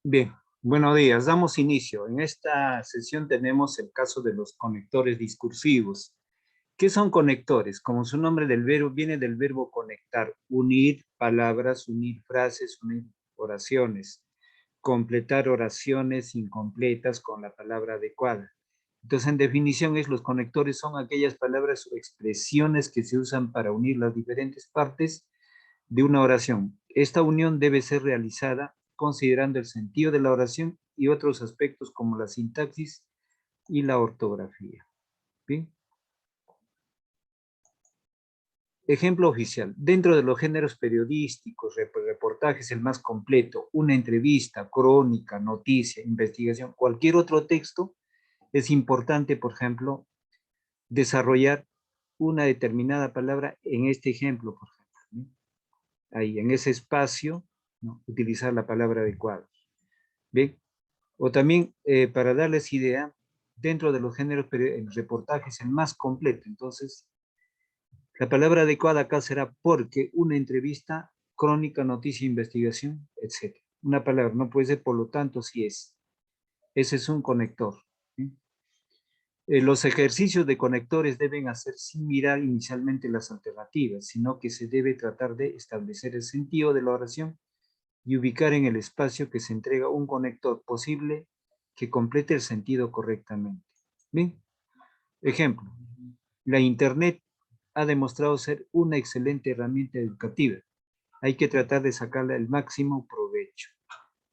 Bien, buenos días. Damos inicio. En esta sesión tenemos el caso de los conectores discursivos. ¿Qué son conectores? Como su nombre del verbo viene del verbo conectar, unir palabras, unir frases, unir oraciones, completar oraciones incompletas con la palabra adecuada. Entonces, en definición, los conectores son aquellas palabras o expresiones que se usan para unir las diferentes partes de una oración. Esta unión debe ser realizada considerando el sentido de la oración y otros aspectos como la sintaxis y la ortografía. ¿Bien? Ejemplo oficial. Dentro de los géneros periodísticos, reportajes, el más completo, una entrevista, crónica, noticia, investigación, cualquier otro texto, es importante, por ejemplo, desarrollar una determinada palabra en este ejemplo, por ejemplo. ¿No? Ahí, en ese espacio, ¿no? Utilizar la palabra adecuada. ¿Bien? O también, para darles idea, dentro de los géneros, el reportaje es el más completo. Entonces, la palabra adecuada acá será porque una entrevista, crónica, noticia, investigación, etc. Una palabra, no puede ser por lo tanto si es. Ese es un conector. ¿Sí? Los ejercicios de conectores deben hacer sin mirar inicialmente las alternativas, sino que se debe tratar de establecer el sentido de la oración y ubicar en el espacio que se entrega un conector posible que complete el sentido correctamente. Bien, ejemplo, la Internet ha demostrado ser una excelente herramienta educativa. Hay que tratar de sacarle el máximo provecho.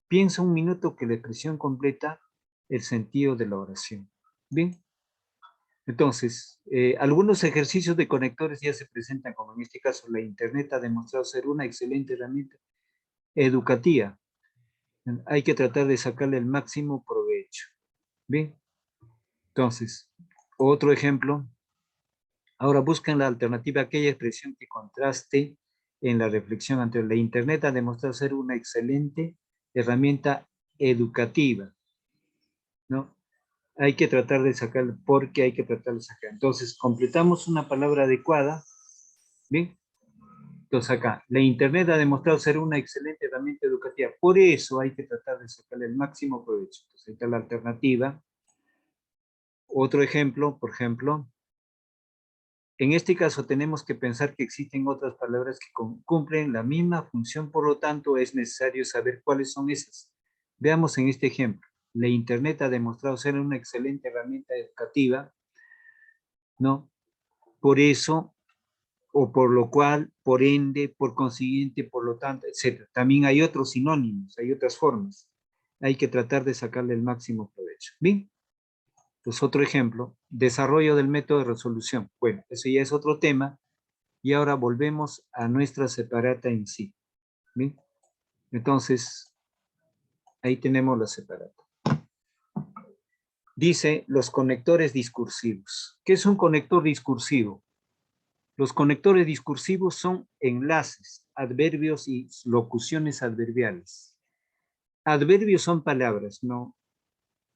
Piensa un minuto que la expresión completa el sentido de la oración. Bien, entonces, algunos ejercicios de conectores ya se presentan, como en este caso, la Internet ha demostrado ser una excelente herramienta educativa. Hay que tratar de sacarle el máximo provecho. Bien, entonces, otro ejemplo. Ahora buscan la alternativa a aquella expresión que contraste en la reflexión anterior. La Internet ha demostrado ser una excelente herramienta educativa, ¿no? Hay que tratar de sacar, porque hay que tratar de sacar. Entonces, completamos una palabra adecuada, ¿bien? Entonces acá, la Internet ha demostrado ser una excelente herramienta educativa. Por eso hay que tratar de sacarle el máximo provecho. Entonces, ahí está la alternativa. Otro ejemplo, por ejemplo, en este caso tenemos que pensar que existen otras palabras que cumplen la misma función, por lo tanto es necesario saber cuáles son esas. Veamos en este ejemplo. La Internet ha demostrado ser una excelente herramienta educativa, ¿no? Por eso, o por lo cual, por ende, por consiguiente, por lo tanto, etc. También hay otros sinónimos, hay otras formas. Hay que tratar de sacarle el máximo provecho. Bien, pues otro ejemplo, desarrollo del método de resolución. Bueno, eso ya es otro tema. Y ahora volvemos a nuestra separata en sí. ¿Bien? Entonces, ahí tenemos la separata. Dice los conectores discursivos. ¿Qué es un conector discursivo? Los conectores discursivos son enlaces, adverbios y locuciones adverbiales. Adverbios son palabras, ¿no?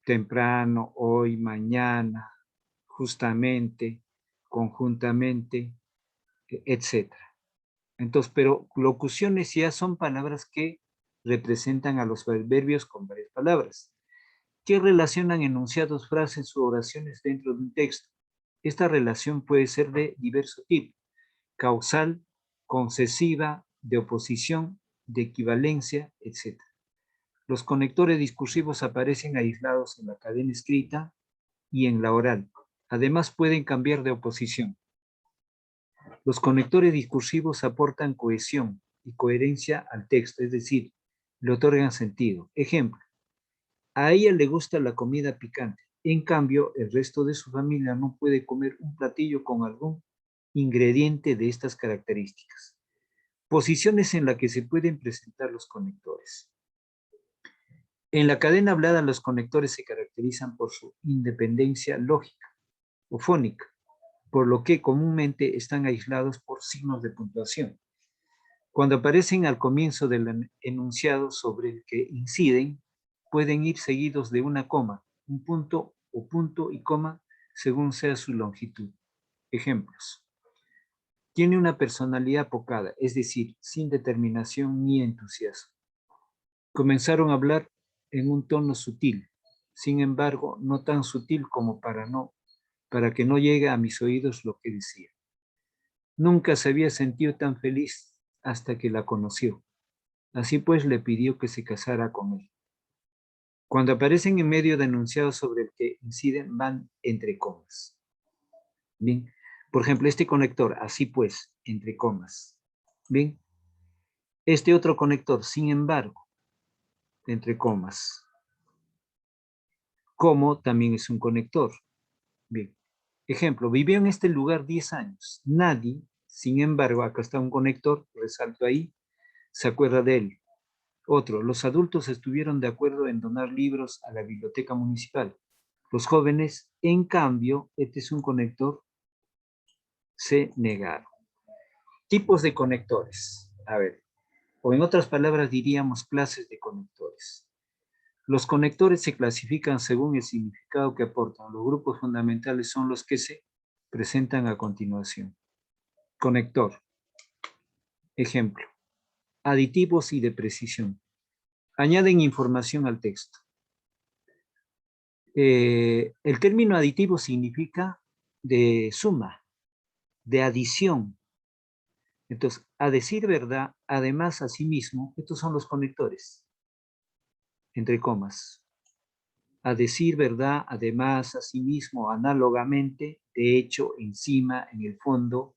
Temprano, hoy, mañana, justamente, conjuntamente, etc. Entonces, pero locuciones ya son palabras que representan a los adverbios con varias palabras, que relacionan enunciados, frases u oraciones dentro de un texto. Esta relación puede ser de diverso tipo: causal, concesiva, de oposición, de equivalencia, etc. Los conectores discursivos aparecen aislados en la cadena escrita y en la oral. Además, pueden cambiar de oposición. Los conectores discursivos aportan cohesión y coherencia al texto, es decir, le otorgan sentido. Ejemplo, a ella le gusta la comida picante, en cambio, el resto de su familia no puede comer un platillo con algún ingrediente de estas características. Posiciones en las que se pueden presentar los conectores. En la cadena hablada, los conectores se caracterizan por su independencia lógica o fónica, por lo que comúnmente están aislados por signos de puntuación. Cuando aparecen al comienzo del enunciado sobre el que inciden, pueden ir seguidos de una coma, un punto o punto y coma, según sea su longitud. Ejemplos. Tiene una personalidad apocada, es decir, sin determinación ni entusiasmo. Comenzaron a hablar en un tono sutil, sin embargo, no tan sutil como para que no llegue a mis oídos lo que decía. Nunca se había sentido tan feliz hasta que la conoció. Así pues, le pidió que se casara con él. Cuando aparecen en medio de enunciados sobre el que inciden, van entre comas. Bien, por ejemplo, este conector, así pues, entre comas. Bien, este otro conector, sin embargo, entre comas. Como también es un conector. Bien, ejemplo, vivió en este lugar 10 años. Nadie, sin embargo, acá está un conector, resalto ahí, se acuerda de él. Otro, los adultos estuvieron de acuerdo en donar libros a la biblioteca municipal. Los jóvenes, en cambio, este es un conector, se negaron. Tipos de conectores. A ver, o en otras palabras diríamos clases de conectores. Los conectores se clasifican según el significado que aportan. Los grupos fundamentales son los que se presentan a continuación. Conector. Ejemplo. Aditivos y de precisión. Añaden información al texto. El término aditivo significa de suma, de adición. Entonces, a decir verdad, además, asimismo, estos son los conectores, entre comas. A decir verdad, además, asimismo, análogamente, de hecho, encima, en el fondo,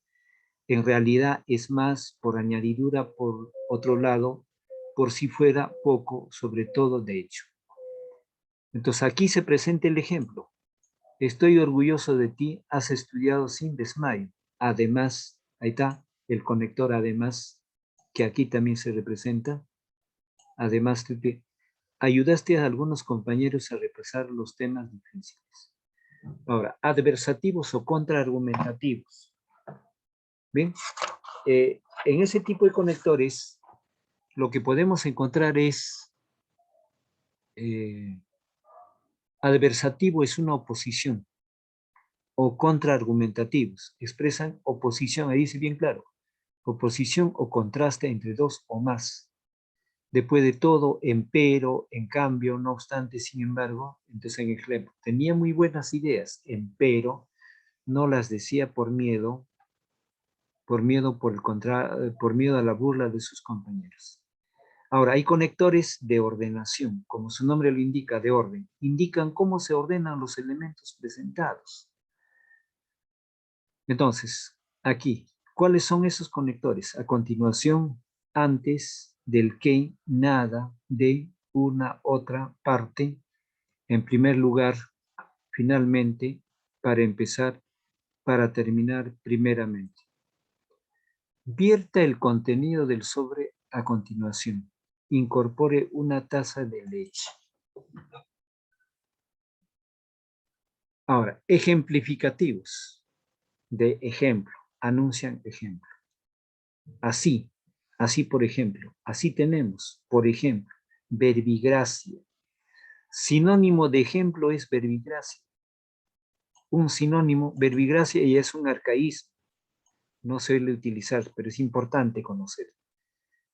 en realidad es más, por añadidura, por otro lado, por si fuera poco, sobre todo de hecho. Entonces aquí se presenta el ejemplo. Estoy orgulloso de ti, has estudiado sin desmayo. Además, ahí está el conector además, que aquí también se representa. Además, ayudaste a algunos compañeros a repasar los temas difíciles. Ahora, adversativos o contraargumentativos. ¿Bien? En ese tipo de conectores, lo que podemos encontrar es adversativo es una oposición o contraargumentativos. Expresan oposición, ahí dice bien claro, oposición o contraste entre dos o más. Después de todo, empero, en cambio, no obstante, sin embargo, entonces en ejemplo, tenía muy buenas ideas, empero, no las decía por miedo por miedo a la burla de sus compañeros. Ahora, hay conectores de ordenación, como su nombre lo indica, de orden. Indican cómo se ordenan los elementos presentados. Entonces, aquí, ¿cuáles son esos conectores? A continuación, antes del que, nada, de, una, otra, parte, en primer lugar, finalmente, para empezar, para terminar, primeramente. Vierta el contenido del sobre a continuación. Incorpore una taza de leche. Ahora, ejemplificativos de ejemplo. Anuncian ejemplo. Así, así por ejemplo. Así tenemos, por ejemplo, verbigracia. Sinónimo de ejemplo es verbigracia. Un sinónimo, verbigracia, y es un arcaísmo. No se suele utilizar, pero es importante conocer.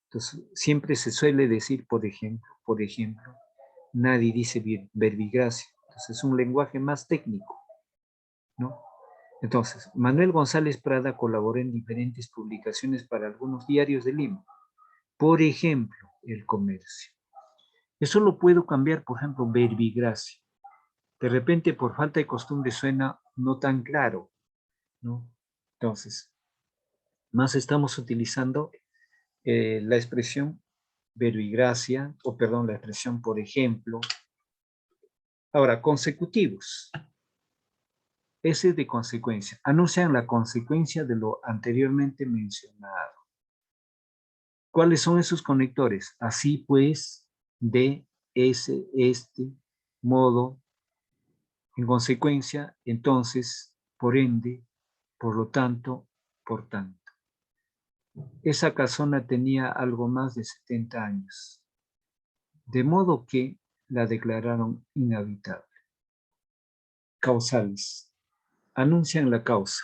Entonces, siempre se suele decir, por ejemplo, nadie dice verbigracia. Entonces, es un lenguaje más técnico, ¿no? Entonces, Manuel González Prada colaboró en diferentes publicaciones para algunos diarios de Lima. Por ejemplo, El Comercio. Eso lo puedo cambiar, por ejemplo, verbigracia. De repente, por falta de costumbre, suena no tan claro, ¿no? Entonces, más estamos utilizando la expresión verbigracia, o perdón, la expresión por ejemplo. Ahora, consecutivos. Ese es de consecuencia. Anuncian la consecuencia de lo anteriormente mencionado. ¿Cuáles son esos conectores? Así pues, de, ese, este, modo, en consecuencia, entonces, por ende, por lo tanto, por tanto. Esa casona tenía algo más de 70 años, de modo que la declararon inhabitable. Causales. Anuncian la causa,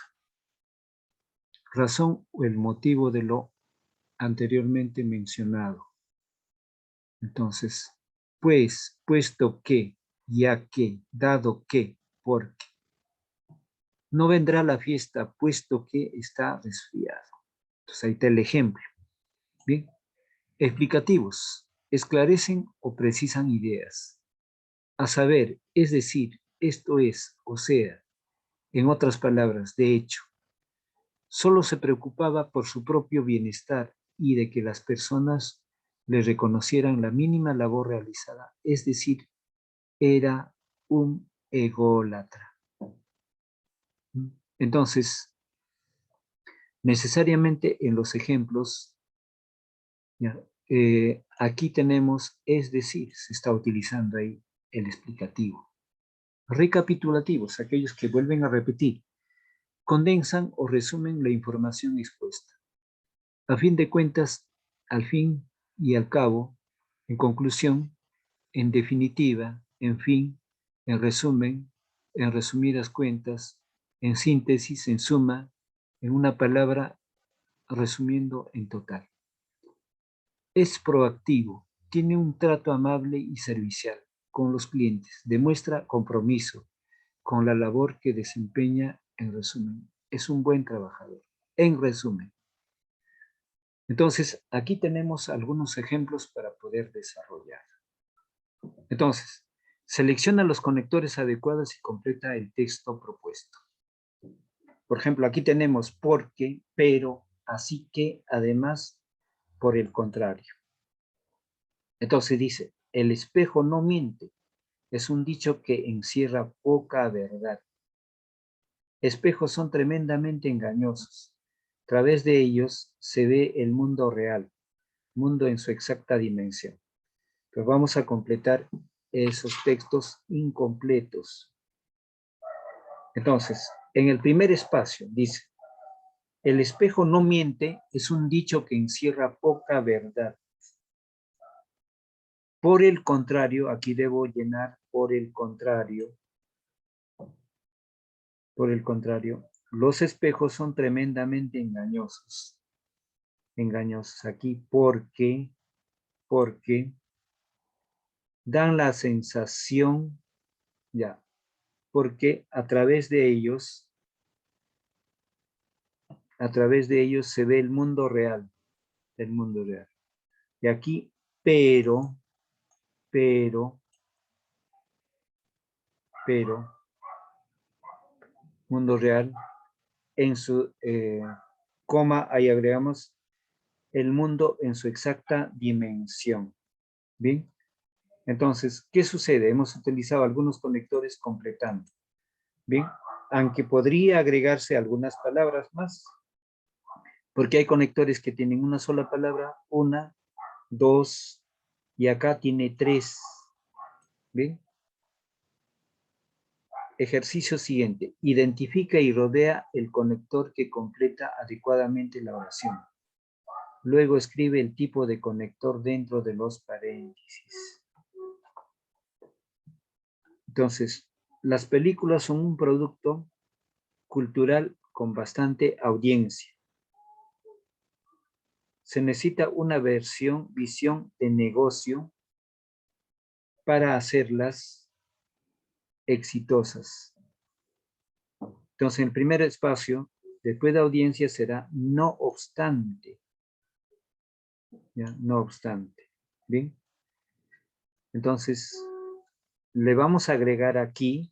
razón o el motivo de lo anteriormente mencionado. Entonces, pues, puesto que, ya que, dado que, porque. No vendrá la fiesta, puesto que está resfriado. Entonces ahí está el ejemplo. Bien. Explicativos. Esclarecen o precisan ideas. A saber, es decir, esto es, o sea, en otras palabras, de hecho. Solo se preocupaba por su propio bienestar y de que las personas le reconocieran la mínima labor realizada, es decir, era un ególatra. Entonces, necesariamente en los ejemplos, ya, aquí tenemos, es decir, se está utilizando ahí el explicativo. Recapitulativos, aquellos que vuelven a repetir, condensan o resumen la información expuesta. A fin de cuentas, al fin y al cabo, en conclusión, en definitiva, en fin, en resumen, en resumidas cuentas, en síntesis, en suma, en una palabra, resumiendo en total. Es proactivo, tiene un trato amable y servicial con los clientes, demuestra compromiso con la labor que desempeña, en resumen, es un buen trabajador. En resumen. Entonces, aquí tenemos algunos ejemplos para poder desarrollar. Entonces, selecciona los conectores adecuados y completa el texto propuesto. Por ejemplo, aquí tenemos porque, pero, así que, además, por el contrario. Entonces dice, el espejo no miente. Es un dicho que encierra poca verdad. Espejos son tremendamente engañosos. A través de ellos se ve el mundo real, mundo en su exacta dimensión. Pues vamos a completar esos textos incompletos. Entonces, en el primer espacio dice, el espejo no miente es un dicho que encierra poca verdad. Por el contrario, aquí debo llenar por el contrario, los espejos son tremendamente engañosos. Engañosos aquí porque dan la sensación, ya, porque a través de ellos se ve el mundo real. Y aquí, pero, mundo real, en su coma, ahí agregamos el mundo en su exacta dimensión. Bien, entonces, ¿qué sucede? Hemos utilizado algunos conectores completando. Bien, aunque podría agregarse algunas palabras más, porque hay conectores que tienen una sola palabra, una, dos, y acá tiene tres. Bien. Ejercicio siguiente. Identifica y rodea el conector que completa adecuadamente la oración. Luego escribe el tipo de conector dentro de los paréntesis. Entonces, las películas son un producto cultural con bastante audiencia. Se necesita una visión de negocio para hacerlas exitosas. Entonces, el primer espacio, después de audiencia, será no obstante. ¿Ya? No obstante. Bien. Entonces, le vamos a agregar aquí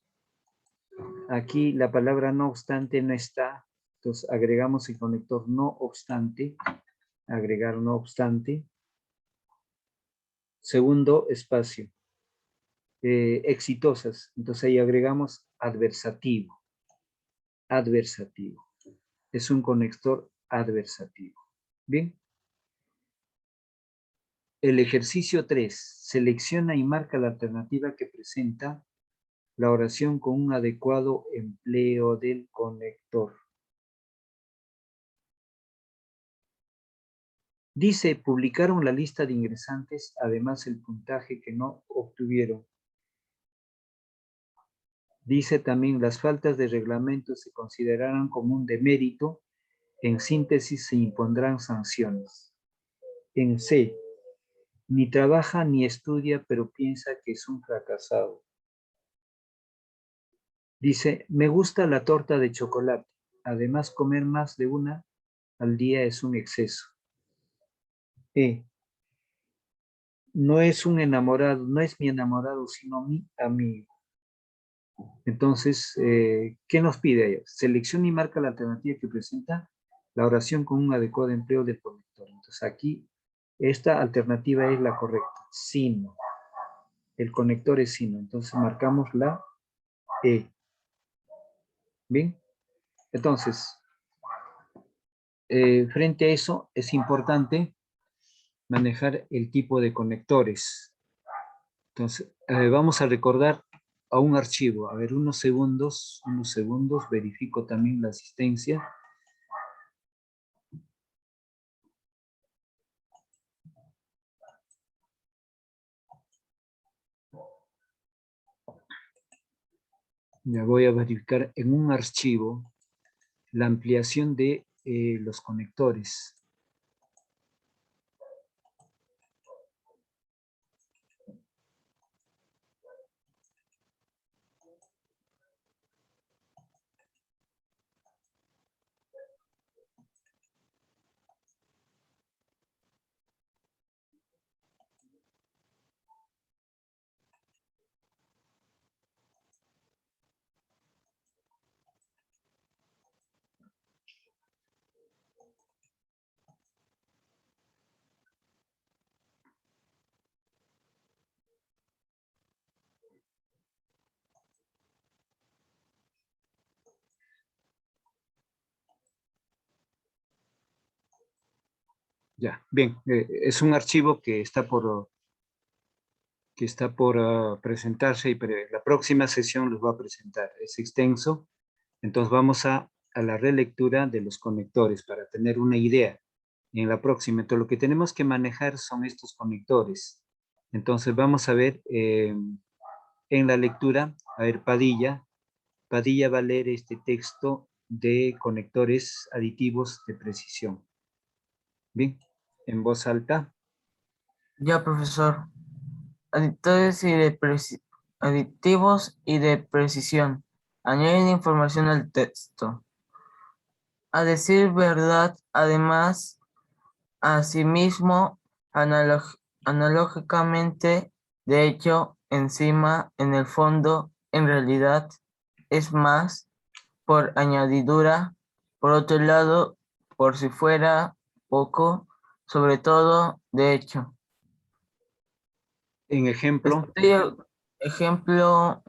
la palabra no obstante no está. Entonces, agregamos el conector no obstante. Agregar no obstante. Segundo espacio. Exitosas. Entonces, ahí agregamos adversativo. Adversativo. Es un conector adversativo. Bien. El ejercicio 3. Selecciona y marca la alternativa que presenta la oración con un adecuado empleo del conector. Dice, publicaron la lista de ingresantes, además el puntaje que no obtuvieron. Dice también, las faltas de reglamento se considerarán como un demérito. En síntesis, se impondrán sanciones. En C, Ni trabaja ni estudia, pero piensa que es un fracasado. Dice, me gusta la torta de chocolate. Además, comer más de una al día es un exceso. No es un enamorado, no es mi enamorado, sino mi amigo. Entonces, ¿qué nos pide ella? Selecciona y marca la alternativa que presenta la oración con un adecuado empleo del conector. Entonces, aquí, esta alternativa es la correcta, sino. El conector es sino. Entonces, marcamos la E. ¿Bien? Entonces, frente a eso, es importante manejar el tipo de conectores. Entonces, vamos a recordar a un archivo. A ver, unos segundos, verifico también la asistencia. Ya voy a verificar en un archivo la ampliación de los conectores. Ya, bien, es un archivo que está por presentarse y la próxima sesión los va a presentar. Es extenso, entonces vamos a la relectura de los conectores para tener una idea. Y en la próxima, entonces lo que tenemos que manejar son estos conectores. Entonces vamos a ver en la lectura, a ver, Padilla va a leer este texto de conectores aditivos de precisión. Bien, en voz alta. Ya, profesor. Aditivos y aditivos y de precisión. Añaden información al texto. A decir verdad, además, asimismo, analógicamente, de hecho, encima, en el fondo, en realidad, es más, por añadidura, por otro lado, por si fuera poco, sobre todo, de hecho. En ejemplo, Estoy,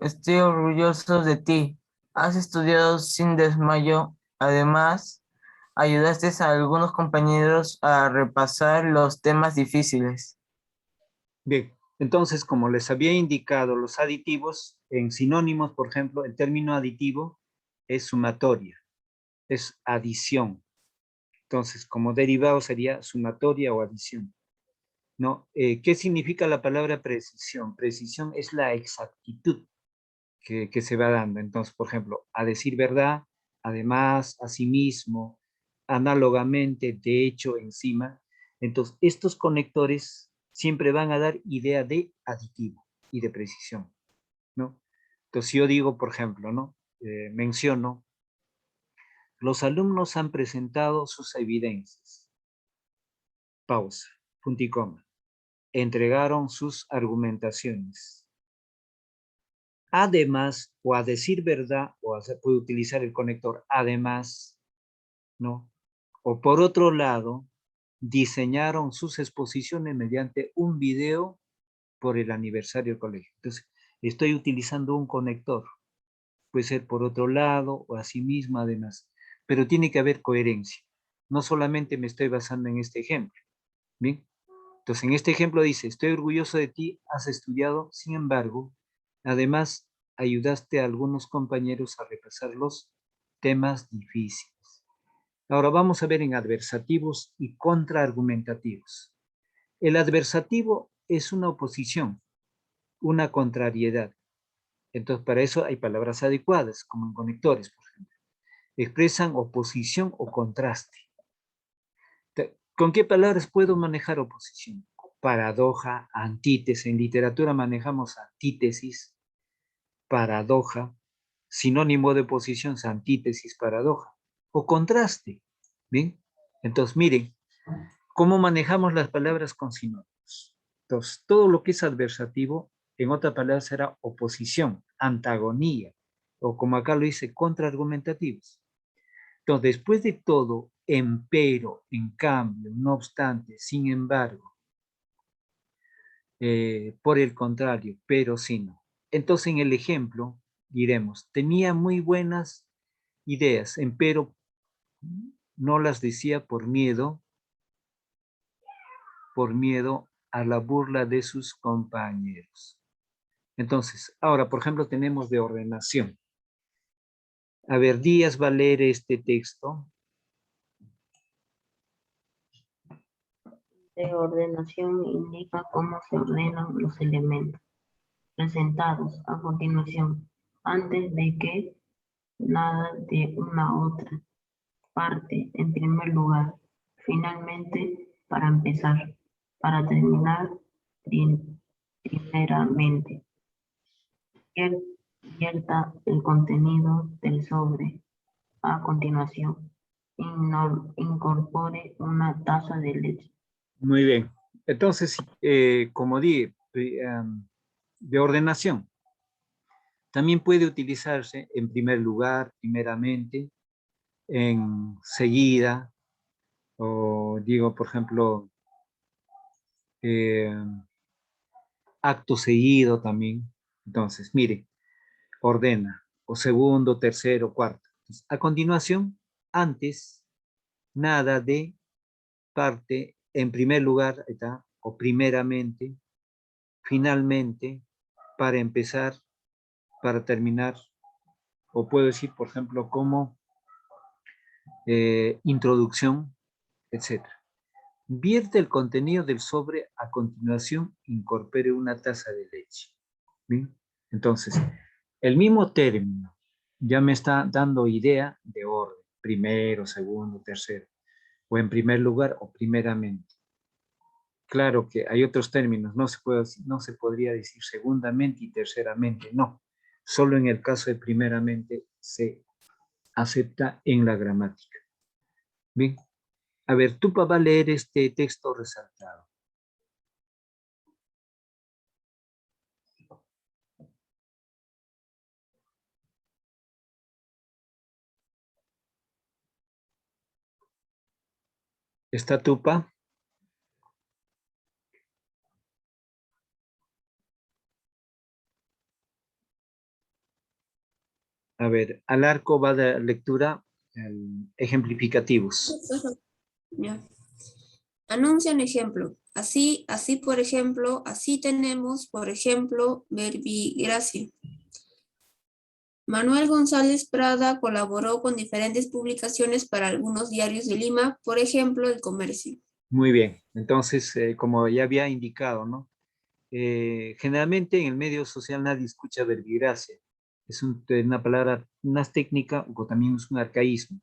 estoy orgulloso de ti. Has estudiado sin desmayo. Además, ayudaste a algunos compañeros a repasar los temas difíciles. bien, entonces como les había indicado, los aditivos en sinónimos, por ejemplo, el término aditivo es sumatoria, es adición. Entonces, como derivado sería sumatoria o adición. ¿No? ¿Qué significa la palabra precisión? Precisión es la exactitud que se va dando. Entonces, por ejemplo, a decir verdad, además, asimismo, análogamente, de hecho, encima. Entonces, estos conectores siempre van a dar idea de aditivo y de precisión, ¿no? Entonces, si yo digo, por ejemplo, ¿no? Menciono, los alumnos han presentado sus evidencias. Pausa, punto y coma. Entregaron sus argumentaciones. Además, o a decir verdad, puede utilizar el conector además, ¿no? O por otro lado, diseñaron sus exposiciones mediante un video por el aniversario del colegio. Entonces, estoy utilizando un conector. Puede ser por otro lado o asimismo además. Pero tiene que haber coherencia. No solamente me estoy basando en este ejemplo. Bien. Entonces, en este ejemplo dice, estoy orgulloso de ti, has estudiado, sin embargo, además ayudaste a algunos compañeros a repasar los temas difíciles. Ahora vamos a ver en adversativos y contraargumentativos. El adversativo es una oposición, una contrariedad. Entonces, para eso hay palabras adecuadas, como en conectores, por ejemplo. Expresan oposición o contraste. ¿Con qué palabras puedo manejar oposición? paradoja, antítesis. En literatura manejamos antítesis, paradoja, sinónimo de oposición es antítesis, paradoja, o contraste. ¿Bien? Entonces, miren, ¿cómo manejamos las palabras con sinónimos? Entonces, todo lo que es adversativo, en otra palabra será oposición, antagonía, o como acá lo dice, contraargumentativos. Entonces, después de todo, empero, en cambio, no obstante, sin embargo, por el contrario, pero sino. Entonces, en el ejemplo, diremos, tenía muy buenas ideas, empero no las decía por miedo a la burla de sus compañeros. Entonces, ahora, por ejemplo, tenemos de ordenación. A ver, Díaz va a leer este texto. De ordenación indica cómo se ordenan los elementos presentados a continuación, antes de que nada de una otra parte, en primer lugar, finalmente, para empezar, para terminar, primeramente. Vierta el contenido del sobre. A continuación, incorpore una taza de leche. Muy bien. Entonces, como dije, de ordenación. También puede utilizarse en primer lugar, primeramente, en seguida, o digo, por ejemplo, eh, acto seguido también. Entonces, mire, ordena, o segundo, tercero, cuarto. Entonces, a continuación, antes, nada de parte, en primer lugar, ¿está? O primeramente, finalmente, para empezar, para terminar, o puedo decir, por ejemplo, como introducción, etcétera. Vierte el contenido del sobre, a continuación incorpore una taza de leche. ¿Bien? Entonces, el mismo término ya me está dando idea de orden, primero, segundo, tercero, o en primer lugar o primeramente. Claro que hay otros términos, no se podría decir segundamente y terceramente, no. Solo en el caso de primeramente se acepta en la gramática. Bien, a ver, tú va a leer este texto resaltado. ¿Está Tupa? A ver, al arco va de lectura ejemplificativos. Ya. Anuncian ejemplo. Así, así, por ejemplo, así tenemos, por ejemplo, verbigracia. Manuel González Prada colaboró con diferentes publicaciones para algunos diarios de Lima, por ejemplo, El Comercio. Muy bien, entonces, como ya había indicado, ¿no? Generalmente en el medio social nadie escucha verbigracia. Es una palabra, una técnica, o también es un arcaísmo,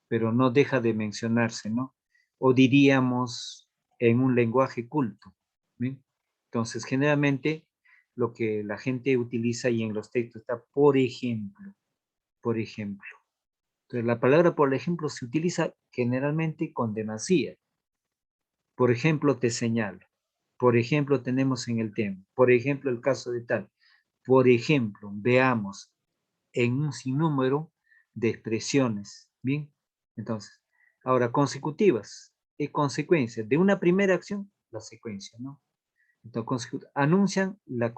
pero no deja de mencionarse, ¿no? O diríamos en un lenguaje culto. ¿Bien? Entonces, generalmente lo que la gente utiliza y en los textos está, por ejemplo, por ejemplo. Entonces, la palabra por ejemplo se utiliza generalmente con demasía. Por ejemplo, te señalo. Por ejemplo, tenemos en el tema. Por ejemplo, el caso de tal. Por ejemplo, veamos en un sinnúmero de expresiones. Bien, entonces, ahora consecutivas. Es consecuencia de una primera acción, la secuencia, ¿no? Entonces, anuncian la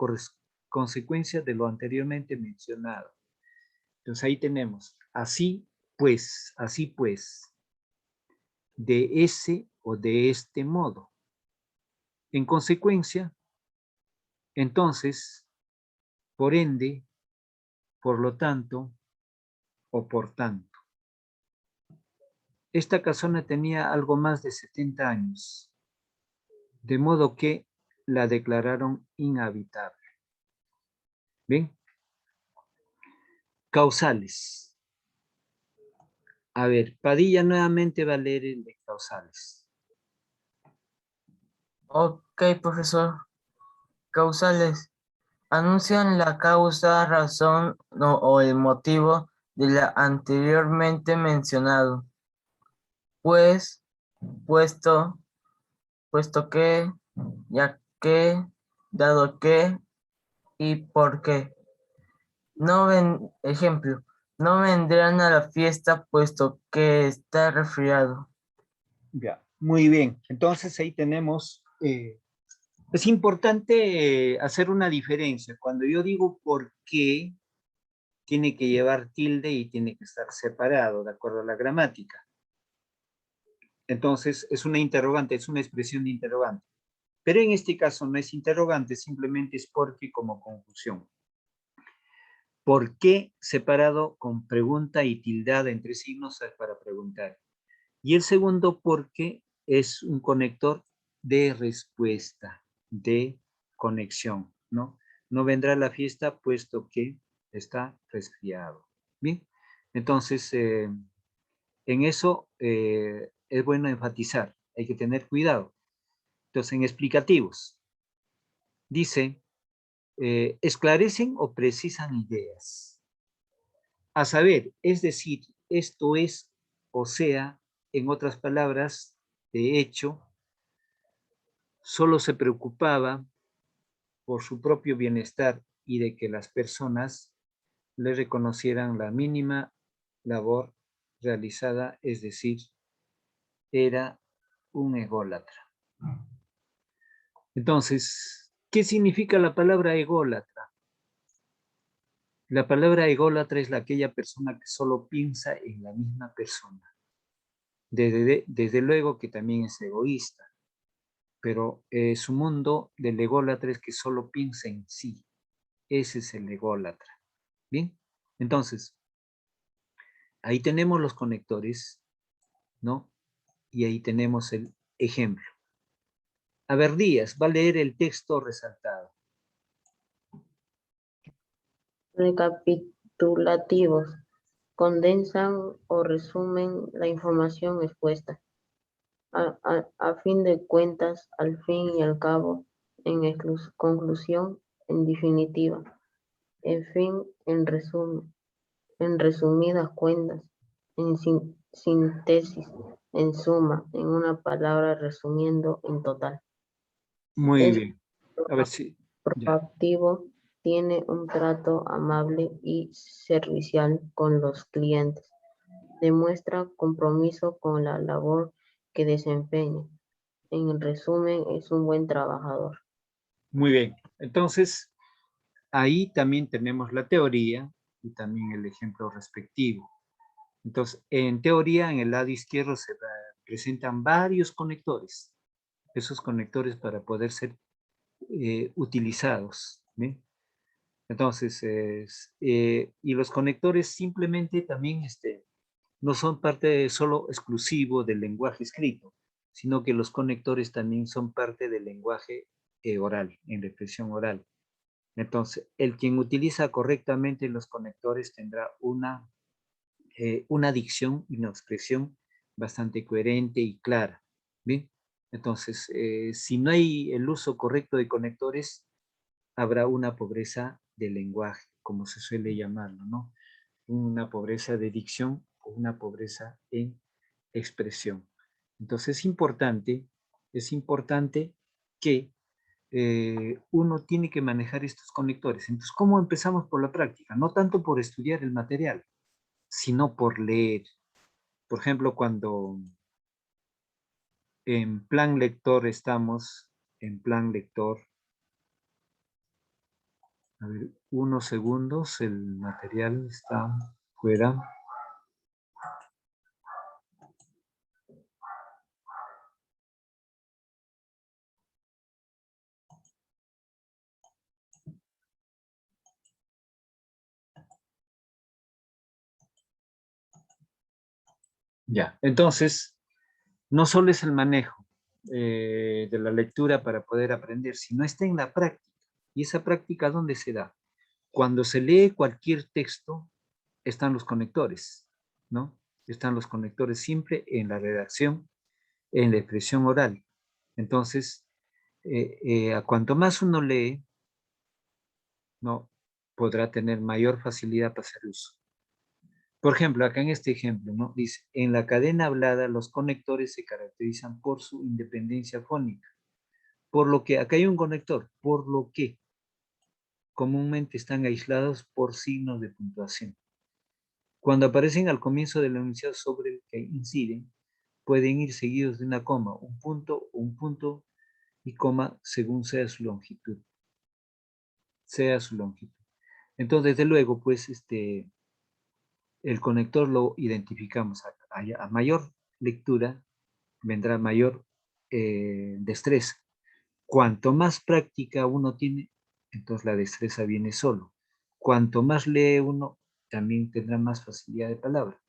consecuencia de lo anteriormente mencionado. Entonces, ahí tenemos, así pues, de ese o de este modo. En consecuencia, entonces, por ende, por lo tanto, o por tanto. Esta casona tenía algo más de 70 años, de modo que la declararon inhabitable. Bien, causales. A ver, Padilla nuevamente va a leer el de causales. Ok, profesor. Causales. Anuncian la causa, razón o el motivo de la anteriormente mencionado. Pues, puesto, puesto que, ya que, dado que y por qué. Ejemplo, no vendrán a la fiesta puesto que está resfriado. Ya, muy bien. Entonces ahí tenemos, es importante hacer una diferencia. Cuando yo digo por qué, tiene que llevar tilde y tiene que estar separado, de acuerdo a la gramática. Entonces es una interrogante, es una expresión de interrogante. Pero en este caso no es interrogante, simplemente es porque como conjunción. ¿Por qué separado con pregunta y tildada entre signos para preguntar? Y el segundo porque es un conector de respuesta, de conexión, ¿no? No vendrá a la fiesta puesto que está resfriado. Bien, entonces en eso es bueno enfatizar, hay que tener cuidado. Entonces en explicativos, dice, esclarecen o precisan ideas. A saber, es decir, esto es, o sea, en otras palabras, de hecho, solo se preocupaba por su propio bienestar y de que las personas le reconocieran la mínima labor realizada, es decir, era un ególatra. Entonces, ¿qué significa la palabra ególatra? La palabra ególatra es aquella persona que solo piensa en la misma persona. Desde luego que también es egoísta, pero su mundo del ególatra es que solo piensa en sí. Ese es el ególatra. Bien, entonces, ahí tenemos los conectores, ¿no? Y ahí tenemos el ejemplo. A ver, Díaz, va a leer el texto resaltado. Recapitulativos. Condensan o resumen la información expuesta. A fin de cuentas, al fin y al cabo, en conclusión, en definitiva, en fin, en resumen, en resumidas cuentas, en síntesis, en suma, en una palabra resumiendo en total. Muy Es bien. A ver si, ya. proactivo, tiene un trato amable y servicial con los clientes. Demuestra compromiso con la labor que desempeña. En resumen, es un buen trabajador. Muy bien. Entonces, ahí también tenemos la teoría y también el ejemplo respectivo. Entonces, en teoría, en el lado izquierdo se presentan varios conectores. Esos conectores para poder ser utilizados. ¿Bien? Entonces, y los conectores simplemente también no son parte solo exclusivo del lenguaje escrito, sino que los conectores también son parte del lenguaje oral, en la expresión oral. Entonces, el quien utiliza correctamente los conectores tendrá una dicción y una expresión bastante coherente y clara. ¿Bien? Entonces, si no hay el uso correcto de conectores, habrá una pobreza de lenguaje, como se suele llamarlo, ¿no? Una pobreza de dicción o una pobreza en expresión. Entonces es importante que uno tiene que manejar estos conectores. Entonces, ¿cómo empezamos por la práctica? No tanto por estudiar el material, sino por leer. Por ejemplo, cuando en plan lector estamos, en plan lector, a ver, unos segundos, el material está fuera. Ya, entonces, no solo es el manejo de la lectura para poder aprender, sino está en la práctica. ¿Y esa práctica dónde se da? Cuando se lee cualquier texto, están los conectores, ¿no? Están los conectores siempre en la redacción, en la expresión oral. Entonces, a cuanto más uno lee, no podrá tener mayor facilidad para hacer uso. Por ejemplo, acá en este ejemplo, ¿no? Dice, en la cadena hablada los conectores se caracterizan por su independencia fónica. Por lo que, acá hay un conector, por lo que comúnmente están aislados por signos de puntuación. Cuando aparecen al comienzo del enunciado sobre el que inciden, pueden ir seguidos de una coma, un punto y coma según sea su longitud. Entonces, desde luego, pues, el conector lo identificamos. A mayor lectura vendrá mayor destreza. Cuanto más práctica uno tiene, entonces la destreza viene solo. Cuanto más lee uno, también tendrá más facilidad de palabra.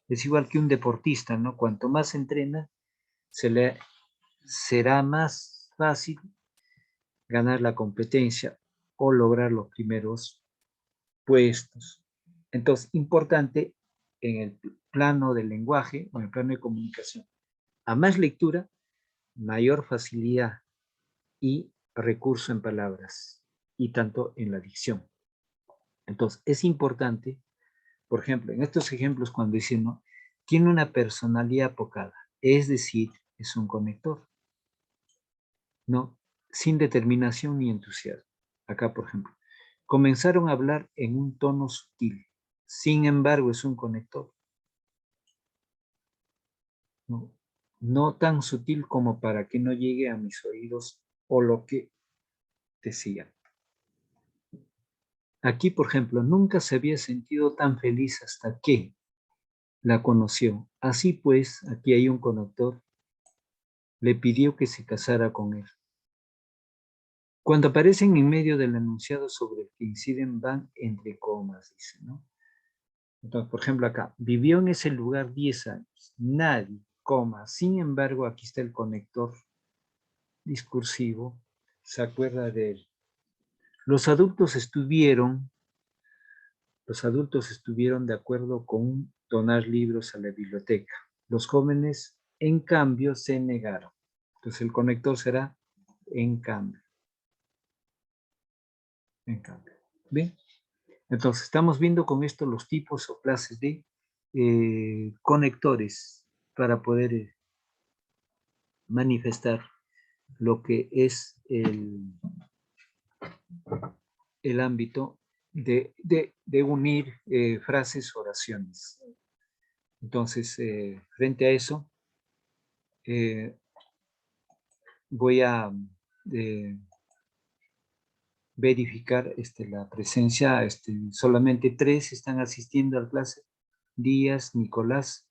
Es igual que un deportista, ¿no? Cuanto más entrena, será más fácil ganar la competencia o lograr los primeros puestos. Entonces, importante en el plano del lenguaje o en el plano de comunicación. A más lectura, mayor facilidad y recurso en palabras y tanto en la dicción. Entonces, es importante, por ejemplo, en estos ejemplos cuando dicen, ¿no? Tiene una personalidad apocada, es decir, es un conector, ¿no? Sin determinación ni entusiasmo. Acá, por ejemplo, comenzaron a hablar en un tono sutil, sin embargo, es un conector. No, no tan sutil como para que no llegue a mis oídos o lo que decían. Aquí, por ejemplo, nunca se había sentido tan feliz hasta que la conoció. Así pues, aquí hay un conector, le pidió que se casara con él. Cuando aparecen en medio del enunciado sobre el que inciden van entre comas, dice, ¿no? Entonces, por ejemplo, acá, vivió en ese lugar 10 años, nadie, coma, sin embargo, aquí está el conector discursivo, se acuerda de él. Los adultos estuvieron de acuerdo con donar libros a la biblioteca. Los jóvenes, en cambio, se negaron. Entonces, el conector será en cambio. En cambio. ¿Bien? Entonces, estamos viendo con esto los tipos o clases de conectores para poder manifestar lo que es el ámbito de unir frases, oraciones. Entonces, frente a eso, voy a verificar la presencia, solamente 3 están asistiendo a la clase, Díaz, Nicolás,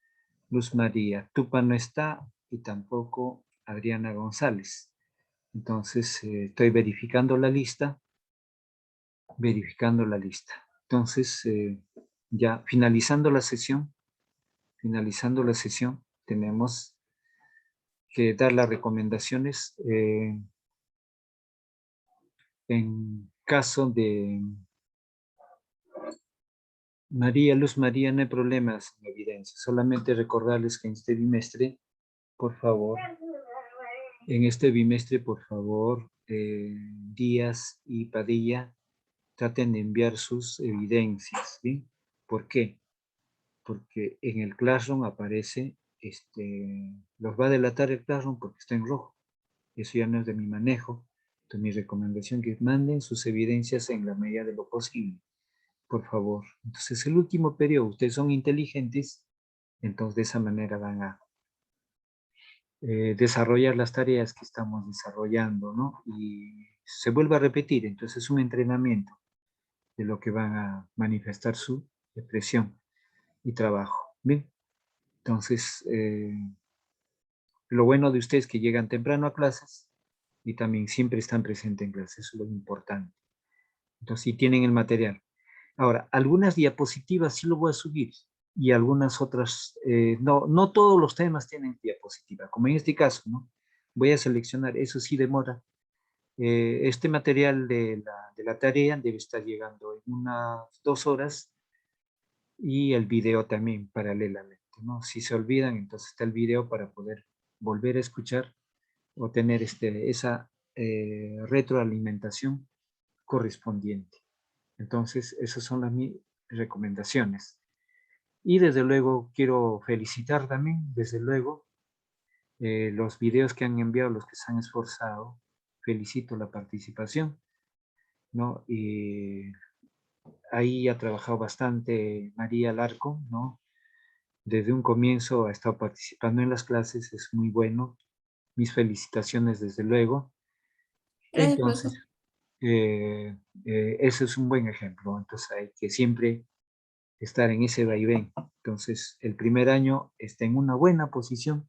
Luz María. Tupa no está y tampoco Adriana González. Entonces, estoy verificando la lista. Entonces, ya finalizando la sesión, tenemos que dar las recomendaciones en caso de Luz María, no hay problemas en evidencia, solamente recordarles que en este bimestre, por favor, Díaz y Padilla traten de enviar sus evidencias, ¿sí? ¿Por qué? Porque en el Classroom aparece, los va a delatar el Classroom porque está en rojo. Eso ya no es de mi manejo. Entonces, mi recomendación es que manden sus evidencias en la medida de lo posible, por favor. Entonces, el último periodo, ustedes son inteligentes, entonces de esa manera van a desarrollar las tareas que estamos desarrollando, ¿no? Y se vuelve a repetir, entonces es un entrenamiento de lo que van a manifestar su expresión y trabajo. Bien, entonces, lo bueno de ustedes es que llegan temprano a clases y también siempre están presentes en clases, eso es lo importante. Entonces, sí tienen el material. Ahora, algunas diapositivas sí lo voy a subir y algunas otras, no todos los temas tienen diapositiva, como en este caso, ¿no? Voy a seleccionar, eso sí demora. Este material de la tarea debe estar llegando en unas 2 horas y el video también paralelamente, ¿no? Si se olvidan, entonces está el video para poder volver a escuchar o tener esa retroalimentación correspondiente. Entonces, esas son mis recomendaciones. Y desde luego quiero felicitar también, desde luego, los videos que han enviado, los que se han esforzado. Felicito la participación, ¿no? Y ahí ha trabajado bastante María Larco, ¿no? Desde un comienzo ha estado participando en las clases, es muy bueno. Mis felicitaciones, desde luego. Gracias, profesor. Entonces, ese es un buen ejemplo. Entonces, hay que siempre estar en ese vaivén. Entonces, el primer año está en una buena posición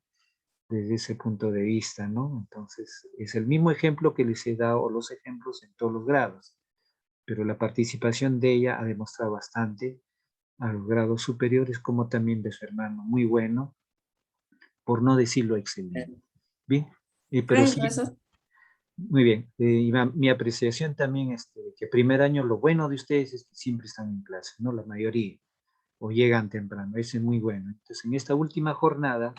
desde ese punto de vista, ¿no? Entonces, es el mismo ejemplo que les he dado, o los ejemplos en todos los grados, pero la participación de ella ha demostrado bastante a los grados superiores, como también de su hermano, muy bueno, por no decirlo excelente. Bien, pero Gracias, sí, profesor. muy bien. Y mi apreciación también es que primer año lo bueno de ustedes es que siempre están en clase, ¿no? La mayoría, o llegan temprano, ese es muy bueno. Entonces, en esta última jornada,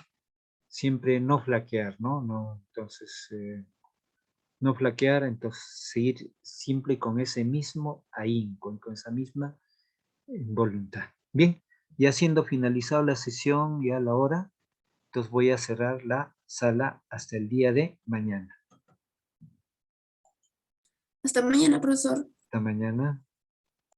siempre no flaquear, ¿no? Entonces, no flaquear, entonces seguir siempre con ese mismo ahínco, con esa misma voluntad. Bien, ya siendo finalizado la sesión, ya la hora, entonces voy a cerrar la sala hasta el día de mañana. Hasta mañana, profesor. Hasta mañana.